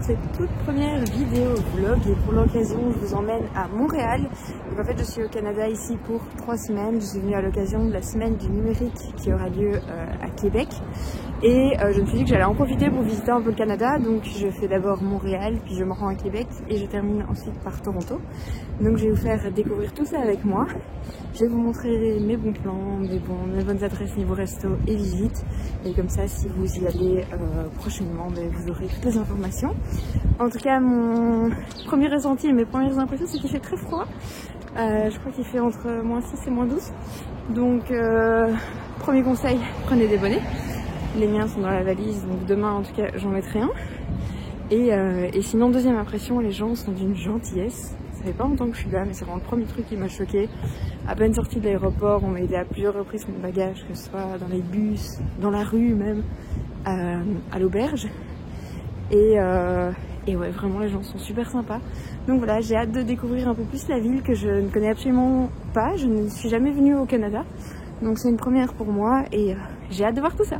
cette toute première vidéo vlog et pour l'occasion je vous emmène à Montréal. Donc en fait je suis au Canada ici pour 3 semaines, je suis venue à l'occasion de la semaine du numérique qui aura lieu à Québec et je me suis dit que j'allais en profiter pour visiter un peu le Canada, donc je fais d'abord Montréal puis je me rends à Québec et je termine ensuite par Toronto. Donc je vais vous faire découvrir tout ça avec moi. Je vais vous montrer mes bons plans, mes bonnes adresses niveau resto et visite. Et comme ça, si vous y allez prochainement, vous aurez toutes les informations. En tout cas, mon premier ressenti et mes premières impressions, c'est qu'il fait très froid. Je crois qu'il fait entre -6 et -12. Donc, premier conseil, prenez des bonnets. Les miens sont dans la valise, donc demain, en tout cas, j'en mettrai un. Et sinon, deuxième impression, les gens sont d'une gentillesse. Ça fait pas longtemps que je suis là, mais c'est vraiment le premier truc qui m'a choqué. À peine sortie de l'aéroport, on m'a aidé à plusieurs reprises mon bagage, que ce soit dans les bus, dans la rue même, à l'auberge. Et ouais, vraiment les gens sont super sympas. Donc voilà, j'ai hâte de découvrir un peu plus la ville que je ne connais absolument pas. Je ne suis jamais venue au Canada, donc c'est une première pour moi et j'ai hâte de voir tout ça.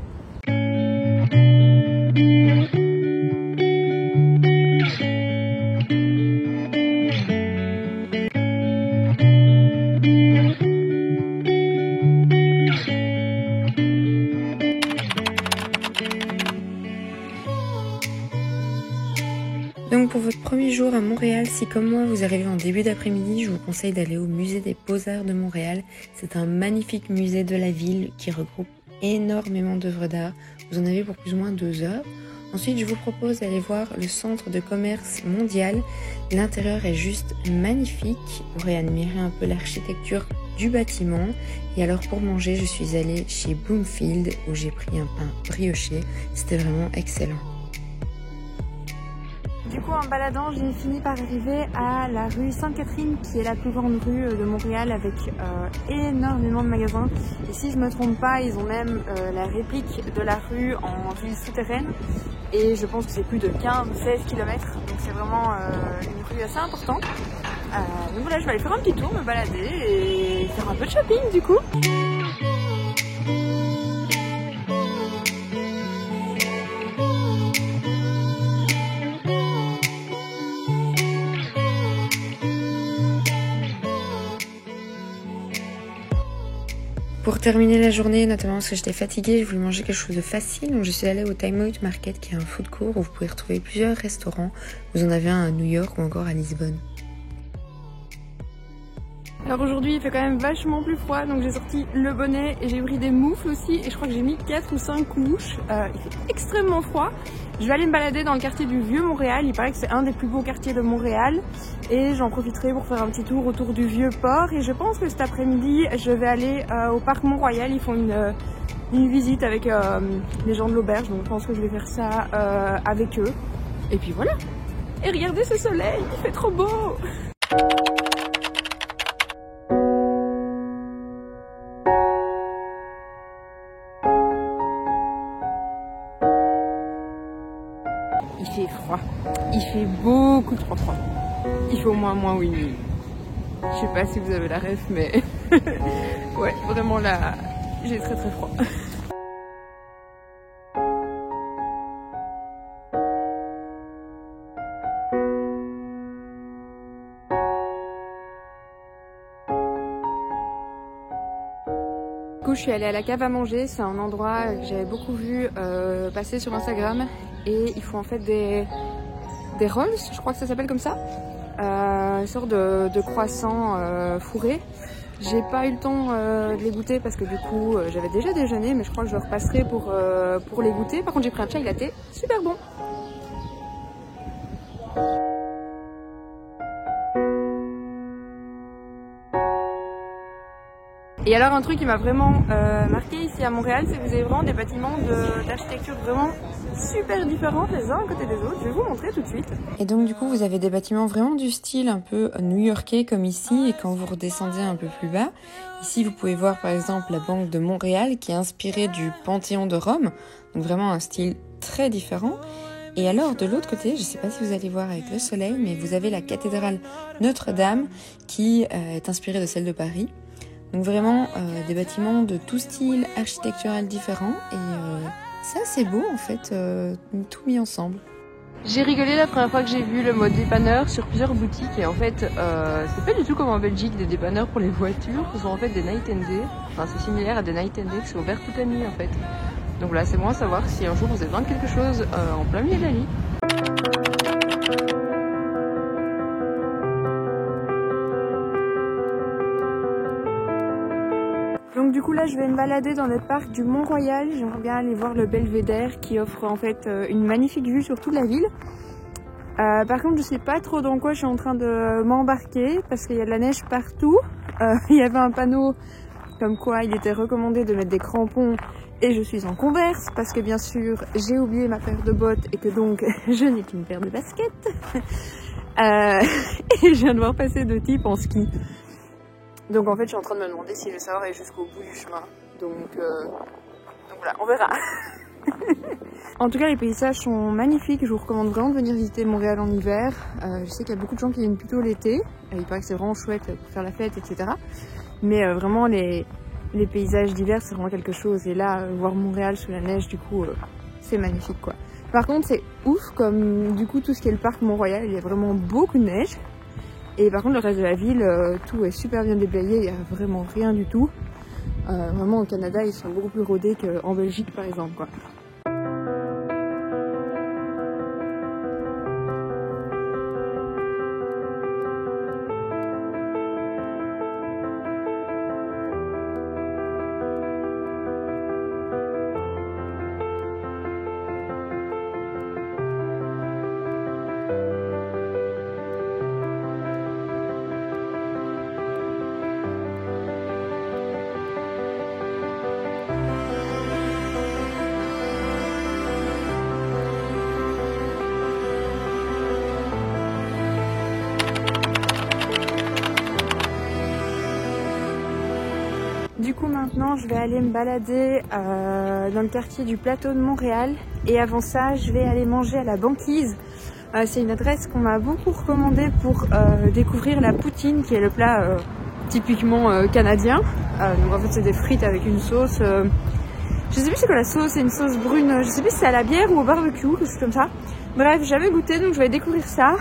Donc pour votre premier jour à Montréal, si comme moi vous arrivez en début d'après-midi, je vous conseille d'aller au musée des Beaux-Arts de Montréal. C'est un magnifique musée de la ville qui regroupe énormément d'œuvres d'art. Vous en avez pour plus ou moins 2 heures. Ensuite, je vous propose d'aller voir le centre de commerce mondial. L'intérieur est juste magnifique. Vous pourrez admirer un peu l'architecture du bâtiment. Et alors pour manger, je suis allée chez Bloomfield où j'ai pris un pain brioché. C'était vraiment excellent. Du coup, en baladant, j'ai fini par arriver à la rue Sainte-Catherine, qui est la plus grande rue de Montréal avec énormément de magasins. Et si je me trompe pas, ils ont même la réplique de la rue en ville souterraine. Et je pense que c'est plus de 15-16 km, donc c'est vraiment une rue assez importante. Donc voilà, je vais aller faire un petit tour, me balader et faire un peu de shopping du coup. Pour terminer la journée, notamment parce que j'étais fatiguée, je voulais manger quelque chose de facile, donc je suis allée au Time Out Market qui est un food court où vous pouvez retrouver plusieurs restaurants. Vous en avez un à New York ou encore à Lisbonne. Alors aujourd'hui il fait quand même vachement plus froid, donc j'ai sorti le bonnet et j'ai pris des moufles aussi et je crois que j'ai mis 4 ou 5 couches. Il fait extrêmement froid. Je vais aller me balader dans le quartier du Vieux Montréal, il paraît que c'est un des plus beaux quartiers de Montréal et j'en profiterai pour faire un petit tour autour du Vieux Port et je pense que cet après-midi je vais aller au parc Mont-Royal, ils font une visite avec les gens de l'auberge, donc je pense que je vais faire ça avec eux. Et puis voilà. Et regardez ce soleil, il fait trop beau. Il fait froid, il fait beaucoup trop froid. Il fait au moins -8. Je sais pas si vous avez la ref, mais ouais, vraiment là, j'ai très froid. Du coup, je suis allée à la cave à manger, c'est un endroit que j'avais beaucoup vu passer sur Instagram et ils font en fait des rolls, je crois que ça s'appelle comme ça, une sorte de croissant fourré. J'ai pas eu le temps de les goûter parce que du coup j'avais déjà déjeuné, mais je crois que je repasserai pour les goûter. Par contre j'ai pris un chai latte, super bon. Et alors un truc qui m'a vraiment marqué ici à Montréal, c'est que vous avez vraiment des bâtiments d'architecture vraiment super différentes les uns à côté des autres. Je vais vous montrer tout de suite. Et donc du coup vous avez des bâtiments vraiment du style un peu new-yorkais comme ici, et quand vous redescendez un peu plus bas, ici vous pouvez voir par exemple la Banque de Montréal qui est inspirée du Panthéon de Rome, donc vraiment un style très différent. Et alors de l'autre côté, je ne sais pas si vous allez voir avec le soleil, mais vous avez la cathédrale Notre-Dame qui est inspirée de celle de Paris. Donc vraiment des bâtiments de tout style architectural différent et ça c'est beau en fait, tout mis ensemble. J'ai rigolé la première fois que j'ai vu le mot dépanneur sur plusieurs boutiques et en fait c'est pas du tout comme en Belgique des dépanneurs pour les voitures, ce sont en fait des night and day, enfin c'est similaire à des night and day qui sont ouverts toute la nuit en fait. Donc là c'est bon à savoir si un jour vous avez besoin de quelque chose en plein milieu de la nuit. Donc du coup là je vais me balader dans le parc du Mont-Royal, j'aimerais bien aller voir le belvédère qui offre en fait une magnifique vue sur toute la ville. Par contre je sais pas trop dans quoi je suis en train de m'embarquer parce qu'il y a de la neige partout. Il y avait un panneau comme quoi il était recommandé de mettre des crampons et je suis en Converse parce que bien sûr j'ai oublié ma paire de bottes et que donc je n'ai qu'une paire de baskets. Et je viens de voir passer 2 types en ski. Donc en fait je suis en train de me demander si je vais savoir aller jusqu'au bout du chemin. Donc voilà, on verra. En tout cas les paysages sont magnifiques, je vous recommande vraiment de venir visiter Montréal en hiver. Je sais qu'il y a beaucoup de gens qui viennent plutôt l'été, il paraît que c'est vraiment chouette pour faire la fête, etc. Mais vraiment les paysages d'hiver c'est vraiment quelque chose et là voir Montréal sous la neige du coup c'est magnifique quoi. Par contre c'est ouf comme du coup tout ce qui est le parc Mont-Royal, il y a vraiment beaucoup de neige. Et par contre le reste de la ville, tout est super bien déblayé, il n'y a vraiment rien du tout. Vraiment au Canada ils sont beaucoup plus rodés qu'en Belgique par exemple quoi. Du coup maintenant je vais aller me balader dans le quartier du plateau de Montréal et avant ça je vais aller manger à la Banquise. C'est une adresse qu'on m'a beaucoup recommandée pour découvrir la poutine qui est le plat typiquement canadien. Donc en fait c'est des frites avec une sauce, je sais plus c'est quoi la sauce, c'est une sauce brune, je sais plus si c'est à la bière ou au barbecue, quelque chose comme ça. Bref j'avais goûté donc je vais découvrir ça.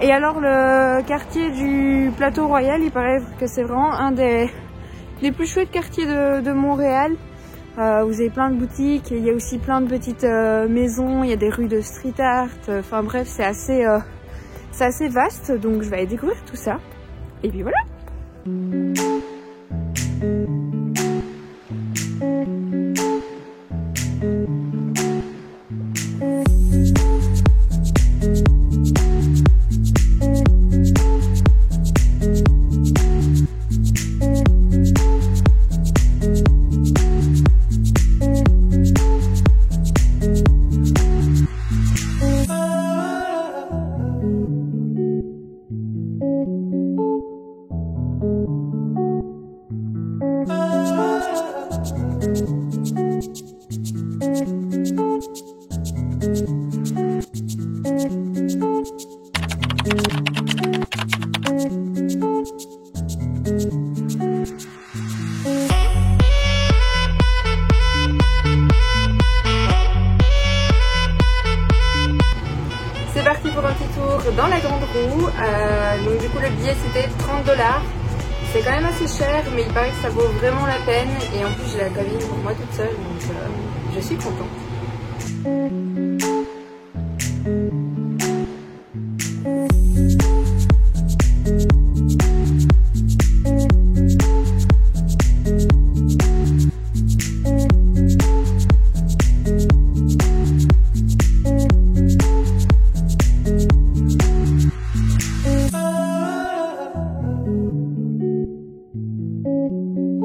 Et alors le quartier du plateau royal il paraît que c'est vraiment un des plus chouettes quartiers de Montréal. Vous avez plein de boutiques, il y a aussi plein de petites maisons, il y a des rues de street art, enfin bref c'est assez vaste donc je vais aller découvrir tout ça. Et puis voilà. C'est parti pour un petit tour dans la grande roue. Donc du coup le billet c'était 30 $. C'est quand même assez cher mais il paraît que ça vaut vraiment la peine et en plus j'ai la cabine pour moi toute seule donc je suis contente.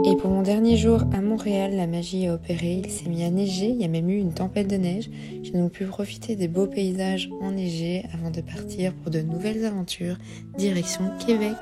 Et pour mon dernier jour à Montréal, la magie a opéré, il s'est mis à neiger, il y a même eu une tempête de neige. J'ai donc pu profiter des beaux paysages enneigés avant de partir pour de nouvelles aventures, direction Québec.